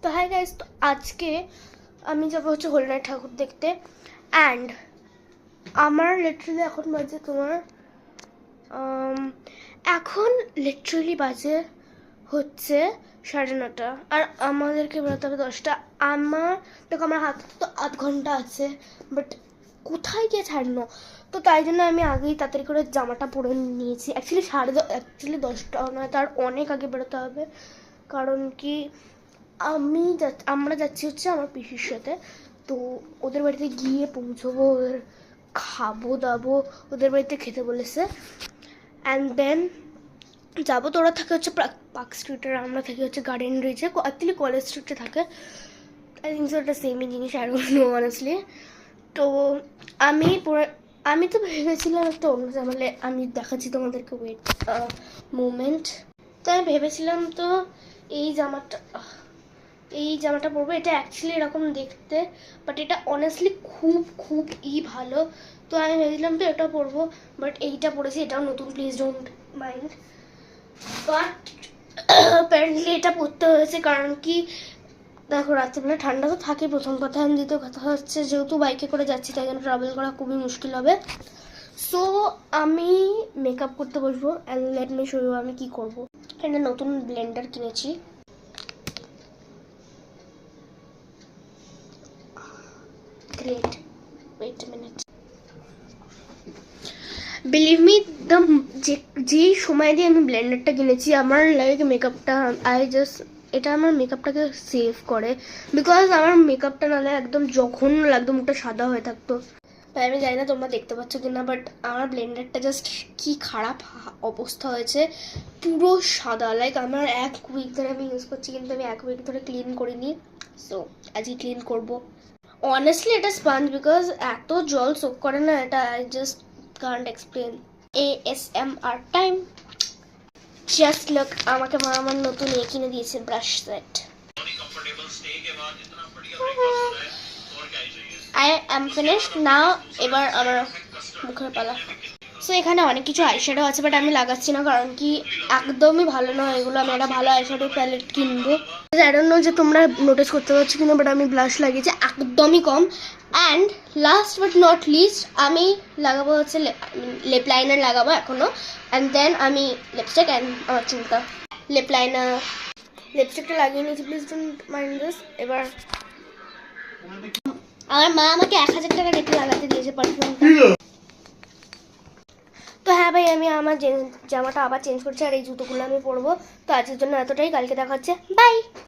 তো hi guys, তো আজকে আমি যাবো হচ্ছে হরিনাথ ঠাকুর দেখতে। অ্যান্ড আমার লিটারালি এখন বাজে তোমার এখন লিটারালি বাজে হচ্ছে 9:30, আর আমাদেরকে বেরোতে হবে 10টা। দেখো আমার হাতে তো আধ ঘন্টা আছে, বাট কোথায় গিয়ে ছাড়লো, তো তাই জন্য আমি আগেই তাড়াতাড়ি করে জামাটা পরে নিয়েছি। অ্যাকচুয়ালি 10টা নয়, তার অনেক আগে বেরোতে হবে, কারণ কি আমরা যাচ্ছি হচ্ছে আমার পিসির সাথে। তো ওদের বাড়িতে গিয়ে পৌঁছবো, ওদের খাবো দাবো, ওদের বাড়িতে খেতে বলেছে। অ্যান্ড দেন যাবো। তো ওরা থাকে হচ্ছে পার্ক স্ট্রিটে, আমরা থাকি হচ্ছে গার্ডেন রিচে, অ্যাকচুয়ালি কলেজ স্ট্রিটে থাকে। আই থিঙ্ক সো এটা সেমই জিনিস, আই ডোন্ট নো অনেস্টলি। তো আমি তো ভেবেছিলাম একটা অন্য জামালে, আমি দেখাচ্ছি তোমাদেরকে, ওয়েট মুভমেন্ট। তো আমি ভেবেছিলাম তো এই জামাটা পরবো। এটা অ্যাকচুয়ালি এরকম দেখতে, বাট এটা অনেস্টলি খুব ভালো। তো আমি ভেবেছিলাম তো এটা পরবো, বাট এইটা পরেছি, এটাও নতুন, please don't mind. But apparently এটা পরতে হয়েছে, কারণ কি দেখো রাত্রিবেলা ঠান্ডা তো থাকে প্রথম কথা, আর দ্বিতীয় কথা হচ্ছে যেহেতু বাইকে করে যাচ্ছি, তাই জন্য ট্রাভেল করা খুবই মুশকিল হবে। সো আমি মেকআপ করতে বসবো, and let me show you আমি কি করবো। একটা নতুন ব্লেন্ডার কিনেছি। Great, wait a minute. Believe me, যেই সময় দিয়ে আমি ব্লেন্ডারটা কিনেছি, আমার লাগে মেকআপটা এটা আমার মেকআপটাকে সেভ করে, বিকজ আমার মেকআপটা নাহলে একদম জঘন্য লাগতো, মুখটা সাদা হয়ে থাকতো। তাই আমি জানি না তোমরা দেখতে পাচ্ছ কিনা, বাট আমার ব্লেন্ডারটা জাস্ট কি খারাপ অবস্থা হয়েছে, পুরো সাদা। লাইক আমার 1 উইক ধরে আমি ইউজ করছি, কিন্তু আমি 1 উইক ধরে ক্লিন করিনি। সো আজকে ক্লিন করবো। অনেস্টলি এটা স্পঞ্জ, বিকজ এত জল সোক করে না এটা, I just can't explain. ASMR time. Just look, আমাকে মা আমার নতুন কিনে দিয়েছে, brush set. I am finished now. এবার আমার মুখের পালা। সো এখানে অনেক কিছু আইশ্যাডো আছে, বাট আমি লাগাচ্ছি না, কারণ কি একদমই ভালো নয় এগুলো। আমি একটা ভালো আইশ্যাডো প্যালেট কিনবো। আই ডোন্ট নো যে তোমরা নোটিস করতে পারছো কিনা, বাট আমি ব্লাশ লাগিয়েছি একদমই কম। And last but not least, আমি লাগাবো হচ্ছে লিপ লাইনার লাগাবো এখনো। অ্যান্ড দেন আমি লিপস্টিক অ্যান্ড আমার চুলটা, লিপ লাইনার, লিপস্টিকটা লাগিয়ে নিয়েছি, প্লিজ ডোন্ট মাইন্ড দিস। এবার আমার মা আমাকে 1000 টাকা রেখে লাগাতে দিয়েছে পারফিউমটা। তো হ্যাঁ ভাই, আমি আমার জামাটা আবার চেঞ্জ করছি, আর এই জুতোগুলো আমি পরবো। তো আজকের জন্য এতটাই, কালকে দেখা হচ্ছে, বাই।